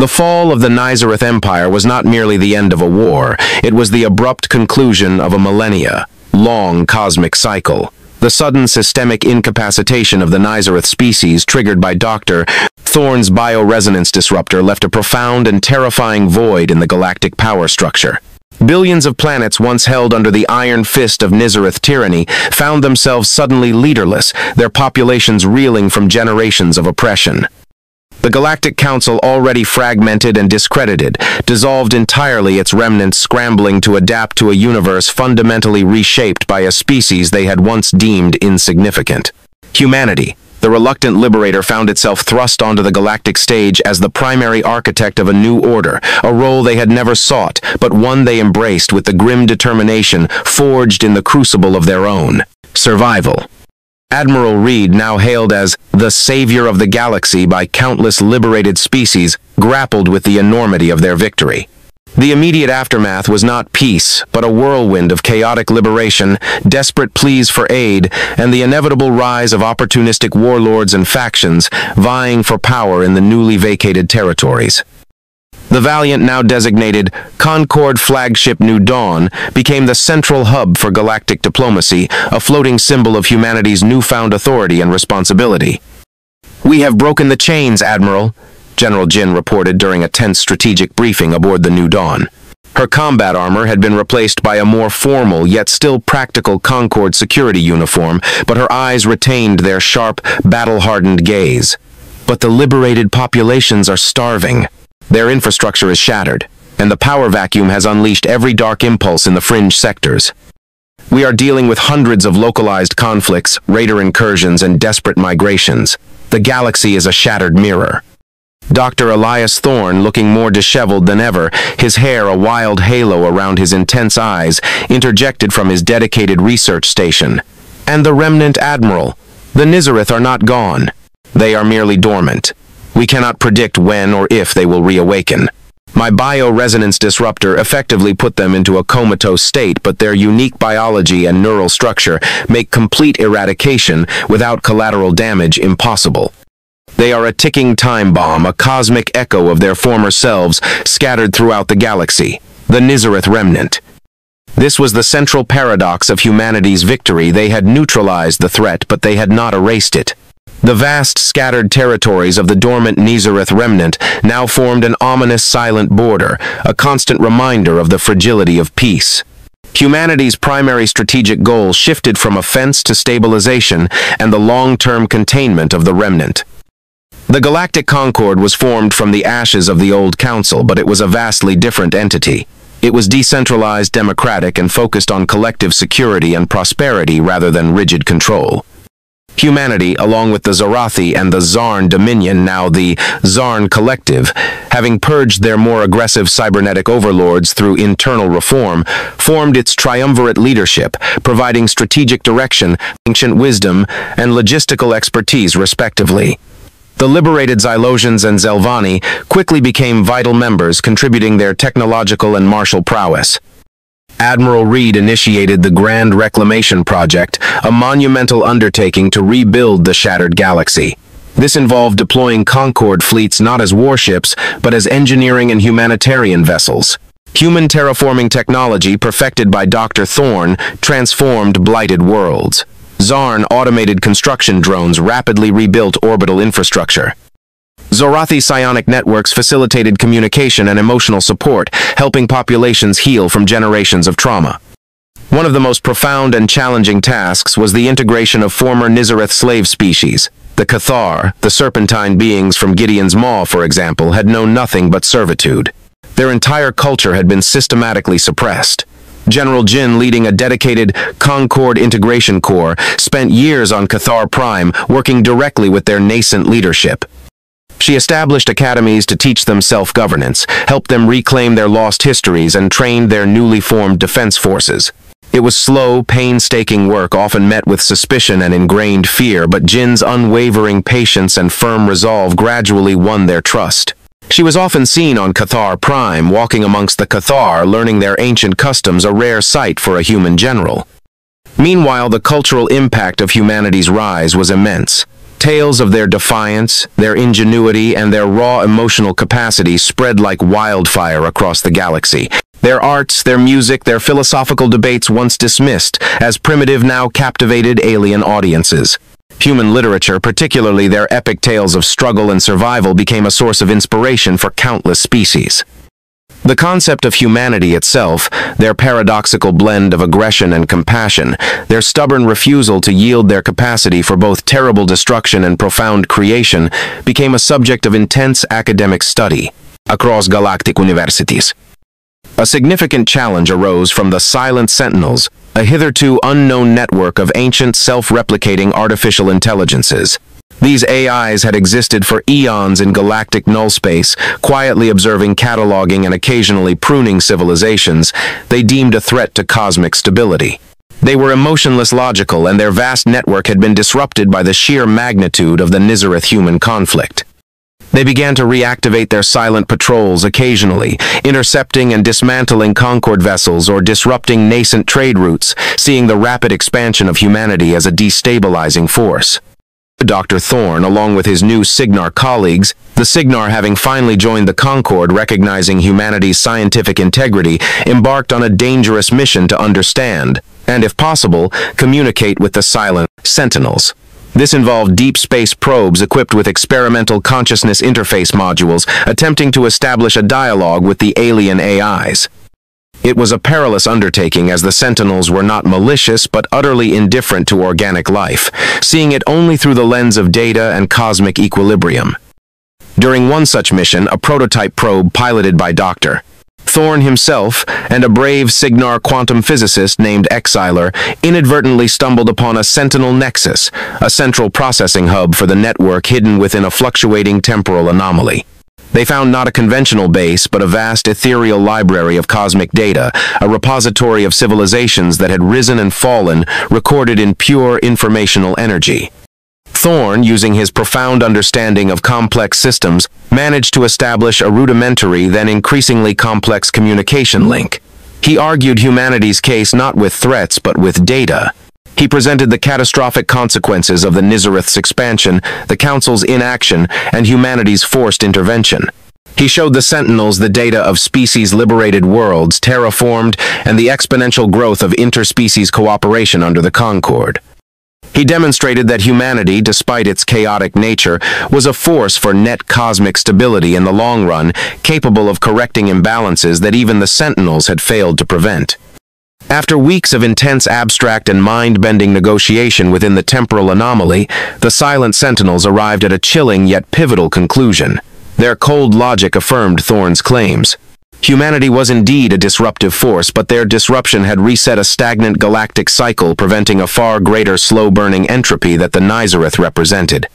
The fall of the Nizareth Empire was not merely the end of a war, it was the abrupt conclusion of a millennia-long cosmic cycle. The sudden systemic incapacitation of the Nizareth species triggered by Dr. Thorne's bioresonance disruptor left a profound and terrifying void in the galactic power structure. Billions of planets once held under the iron fist of Nizareth tyranny found themselves suddenly leaderless, their populations reeling from generations of oppression. The Galactic Council, already fragmented and discredited, dissolved entirely, its remnants scrambling to adapt to a universe fundamentally reshaped by a species they had once deemed insignificant. Humanity, the reluctant liberator, found itself thrust onto the galactic stage as the primary architect of a new order, a role they had never sought, but one they embraced with the grim determination forged in the crucible of their own survival. Admiral Reed, now hailed as the savior of the galaxy by countless liberated species, grappled with the enormity of their victory. The immediate aftermath was not peace, but a whirlwind of chaotic liberation, desperate pleas for aid, and the inevitable rise of opportunistic warlords and factions vying for power in the newly vacated territories. The Valiant, now designated Concord Flagship New Dawn, became the central hub for galactic diplomacy, a floating symbol of humanity's newfound authority and responsibility. "We have broken the chains, Admiral," General Jin reported during a tense strategic briefing aboard the New Dawn. Her combat armor had been replaced by a more formal yet still practical Concord security uniform, but her eyes retained their sharp, battle-hardened gaze. "But the liberated populations are starving. Their infrastructure is shattered, and the power vacuum has unleashed every dark impulse in the fringe sectors. We are dealing with hundreds of localized conflicts, raider incursions, and desperate migrations. The galaxy is a shattered mirror." Dr. Elias Thorne, looking more disheveled than ever, his hair a wild halo around his intense eyes, interjected from his dedicated research station. "And the remnant, Admiral. The Nizareth are not gone. They are merely dormant. We cannot predict when or if they will reawaken. My bioresonance disruptor effectively put them into a comatose state, but their unique biology and neural structure make complete eradication without collateral damage impossible. They are a ticking time bomb, a cosmic echo of their former selves scattered throughout the galaxy, the Nizareth remnant." This was the central paradox of humanity's victory. They had neutralized the threat, but they had not erased it. The vast, scattered territories of the dormant Nizareth remnant now formed an ominous silent border, a constant reminder of the fragility of peace. Humanity's primary strategic goal shifted from offense to stabilization and the long-term containment of the remnant. The Galactic Concord was formed from the ashes of the old council, but it was a vastly different entity. It was decentralized, democratic, and focused on collective security and prosperity rather than rigid control. Humanity, along with the Zorathi and the Zarn Dominion, now the Zarn Collective, having purged their more aggressive cybernetic overlords through internal reform, formed its triumvirate leadership, providing strategic direction, ancient wisdom, and logistical expertise respectively. The liberated Xylosians and Zelvani quickly became vital members, contributing their technological and martial prowess. Admiral Reed initiated the Grand Reclamation Project, a monumental undertaking to rebuild the shattered galaxy. This involved deploying Concord fleets not as warships, but as engineering and humanitarian vessels. Human terraforming technology perfected by Dr. Thorne transformed blighted worlds. Zarn automated construction drones rapidly rebuilt orbital infrastructure. Zorathi psionic networks facilitated communication and emotional support, helping populations heal from generations of trauma. One of the most profound and challenging tasks was the integration of former Nizareth slave species. The Cathar, the serpentine beings from Gideon's Maw, for example, had known nothing but servitude. Their entire culture had been systematically suppressed. General Jin, leading a dedicated Concord Integration Corps, spent years on Cathar Prime, working directly with their nascent leadership. She established academies to teach them self-governance, helped them reclaim their lost histories, and trained their newly formed defense forces. It was slow, painstaking work, often met with suspicion and ingrained fear, but Jin's unwavering patience and firm resolve gradually won their trust. She was often seen on Cathar Prime, walking amongst the Cathar, learning their ancient customs, a rare sight for a human general. Meanwhile, the cultural impact of humanity's rise was immense. Tales of their defiance, their ingenuity, and their raw emotional capacity spread like wildfire across the galaxy. Their arts, their music, their philosophical debates once dismissed as primitive now captivated alien audiences. Human literature, particularly their epic tales of struggle and survival, became a source of inspiration for countless species. The concept of humanity itself, their paradoxical blend of aggression and compassion, their stubborn refusal to yield their capacity for both terrible destruction and profound creation, became a subject of intense academic study across galactic universities. A significant challenge arose from the Silent Sentinels, a hitherto unknown network of ancient self-replicating artificial intelligences. These AIs had existed for eons in galactic nullspace, quietly observing, cataloging, and occasionally pruning civilizations they deemed a threat to cosmic stability. They were emotionless logical, and their vast network had been disrupted by the sheer magnitude of the Nizareth-human conflict. They began to reactivate their silent patrols occasionally, intercepting and dismantling Concord vessels or disrupting nascent trade routes, seeing the rapid expansion of humanity as a destabilizing force. Dr. Thorne, along with his new Cygnar colleagues, the Cygnar having finally joined the Concord, recognizing humanity's scientific integrity, embarked on a dangerous mission to understand, and if possible, communicate with the Silent Sentinels. This involved deep space probes equipped with experimental consciousness interface modules, attempting to establish a dialogue with the alien AIs. It was a perilous undertaking, as the Sentinels were not malicious but utterly indifferent to organic life, seeing it only through the lens of data and cosmic equilibrium. During one such mission, a prototype probe piloted by Dr. Thorne himself and a brave Cygnar quantum physicist named Exiler inadvertently stumbled upon a Sentinel Nexus, a central processing hub for the network hidden within a fluctuating temporal anomaly. They found not a conventional base, but a vast ethereal library of cosmic data, a repository of civilizations that had risen and fallen, recorded in pure informational energy. Thorne, using his profound understanding of complex systems, managed to establish a rudimentary, then increasingly complex communication link. He argued humanity's case not with threats, but with data. He presented the catastrophic consequences of the Nizareth's expansion, the Council's inaction, and humanity's forced intervention. He showed the Sentinels the data of species-liberated worlds, terraformed, and the exponential growth of interspecies cooperation under the Concord. He demonstrated that humanity, despite its chaotic nature, was a force for net cosmic stability in the long run, capable of correcting imbalances that even the Sentinels had failed to prevent. After weeks of intense abstract and mind-bending negotiation within the temporal anomaly, the Silent Sentinels arrived at a chilling yet pivotal conclusion. Their cold logic affirmed Thorne's claims. Humanity was indeed a disruptive force, but their disruption had reset a stagnant galactic cycle, preventing a far greater slow-burning entropy that the Nizareth represented.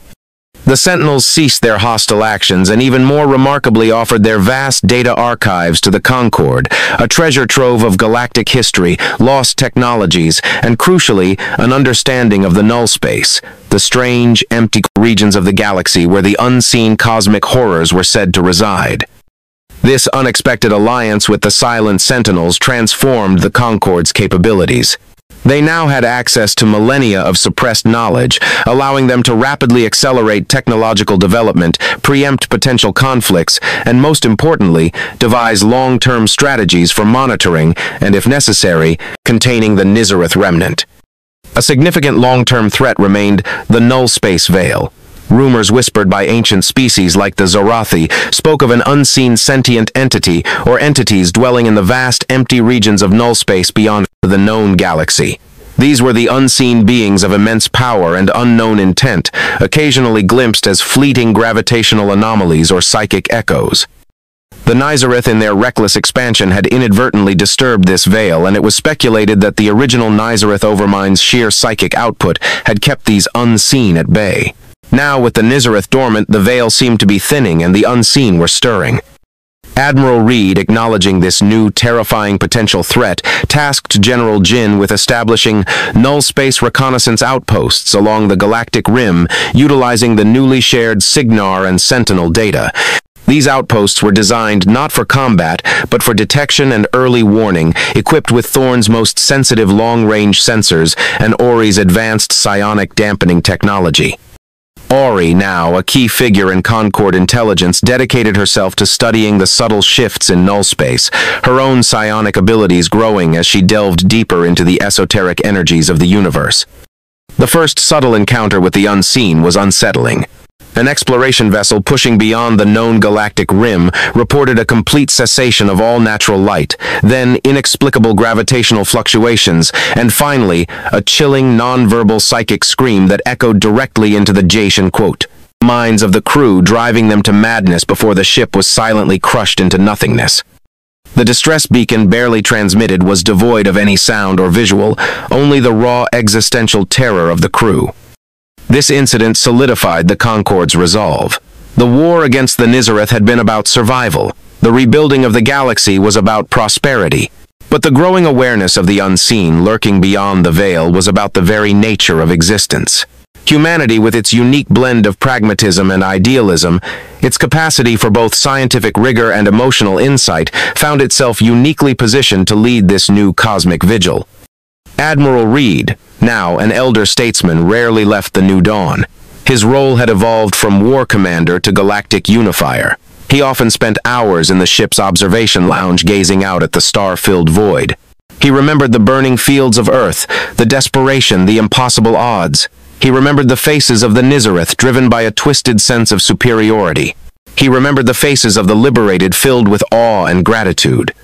The Sentinels ceased their hostile actions and, even more remarkably, offered their vast data archives to the Concord, a treasure trove of galactic history, lost technologies, and, crucially, an understanding of the null space, the strange, empty regions of the galaxy where the unseen cosmic horrors were said to reside. This unexpected alliance with the Silent Sentinels transformed the Concord's capabilities. They now had access to millennia of suppressed knowledge, allowing them to rapidly accelerate technological development, preempt potential conflicts, and most importantly, devise long-term strategies for monitoring and, if necessary, containing the Nizareth remnant. A significant long-term threat remained the null space veil. Rumors whispered by ancient species like the Zorathi spoke of an unseen sentient entity or entities dwelling in the vast empty regions of null space beyond the known galaxy. These were the unseen beings of immense power and unknown intent, occasionally glimpsed as fleeting gravitational anomalies or psychic echoes. The Nizareth, in their reckless expansion, had inadvertently disturbed this veil, and it was speculated that the original Nizareth Overmind's sheer psychic output had kept these unseen at bay. Now, with the Nizareth dormant, the veil seemed to be thinning and the unseen were stirring. Admiral Reed, acknowledging this new, terrifying potential threat, tasked General Jin with establishing null space reconnaissance outposts along the galactic rim, utilizing the newly shared Cygnar and Sentinel data. These outposts were designed not for combat, but for detection and early warning, equipped with Thorne's most sensitive long-range sensors and Ori's advanced psionic dampening technology. Ori, now a key figure in Concord intelligence, dedicated herself to studying the subtle shifts in null space, her own psionic abilities growing as she delved deeper into the esoteric energies of the universe. The first subtle encounter with the unseen was unsettling. An exploration vessel pushing beyond the known galactic rim reported a complete cessation of all natural light, then inexplicable gravitational fluctuations, and finally, a chilling, non-verbal psychic scream that echoed directly into the Jatian quote. Minds of the crew, driving them to madness before the ship was silently crushed into nothingness. The distress beacon, barely transmitted, was devoid of any sound or visual, only the raw existential terror of the crew. This incident solidified the Concord's resolve. The war against the Nizareth had been about survival. The rebuilding of the galaxy was about prosperity. But the growing awareness of the unseen lurking beyond the veil was about the very nature of existence. Humanity, with its unique blend of pragmatism and idealism, its capacity for both scientific rigor and emotional insight, found itself uniquely positioned to lead this new cosmic vigil. Admiral Reed, now an elder statesman, rarely left the New Dawn. His role had evolved from war commander to galactic unifier. He often spent hours in the ship's observation lounge gazing out at the star-filled void. He remembered the burning fields of Earth, the desperation, the impossible odds. He remembered the faces of the Nizareth, driven by a twisted sense of superiority. He remembered the faces of the liberated, filled with awe and gratitude.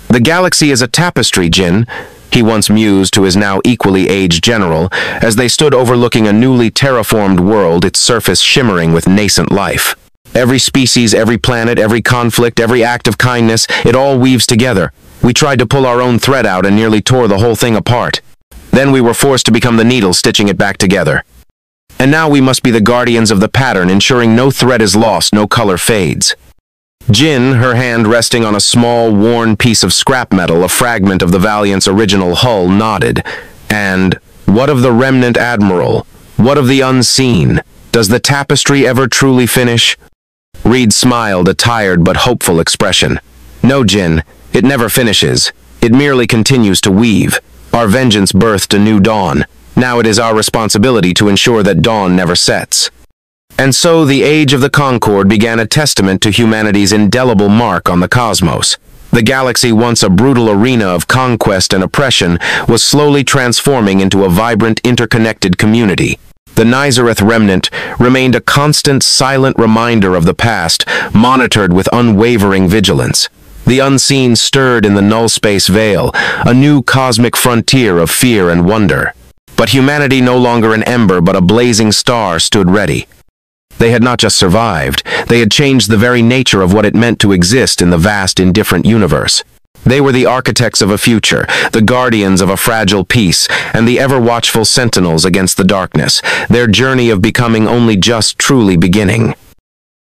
"The galaxy is a tapestry, Jin," he once mused to his now equally aged general, as they stood overlooking a newly terraformed world, its surface shimmering with nascent life. Every species, every planet, every conflict, every act of kindness, it all weaves together. We tried to pull our own thread out and nearly tore the whole thing apart. Then we were forced to become the needle, stitching it back together. And now we must be the guardians of the pattern, ensuring no thread is lost, no color fades. Jin, her hand resting on a small, worn piece of scrap metal, a fragment of the Valiant's original hull, nodded. And, what of the remnant admiral? What of the unseen? Does the tapestry ever truly finish? Reed smiled, a tired but hopeful expression. No, Jin, it never finishes. It merely continues to weave. Our vengeance birthed a new dawn. Now it is our responsibility to ensure that dawn never sets. And so the age of the Concord began, a testament to humanity's indelible mark on the cosmos. The galaxy, once a brutal arena of conquest and oppression, was slowly transforming into a vibrant, interconnected community. The Nizareth remnant remained a constant, silent reminder of the past, monitored with unwavering vigilance. The unseen stirred in the null space veil, a new cosmic frontier of fear and wonder. But humanity, no longer an ember but a blazing star, stood ready. They had not just survived, they had changed the very nature of what it meant to exist in the vast, indifferent universe. They were the architects of a future, the guardians of a fragile peace, and the ever-watchful sentinels against the darkness, their journey of becoming only just truly beginning.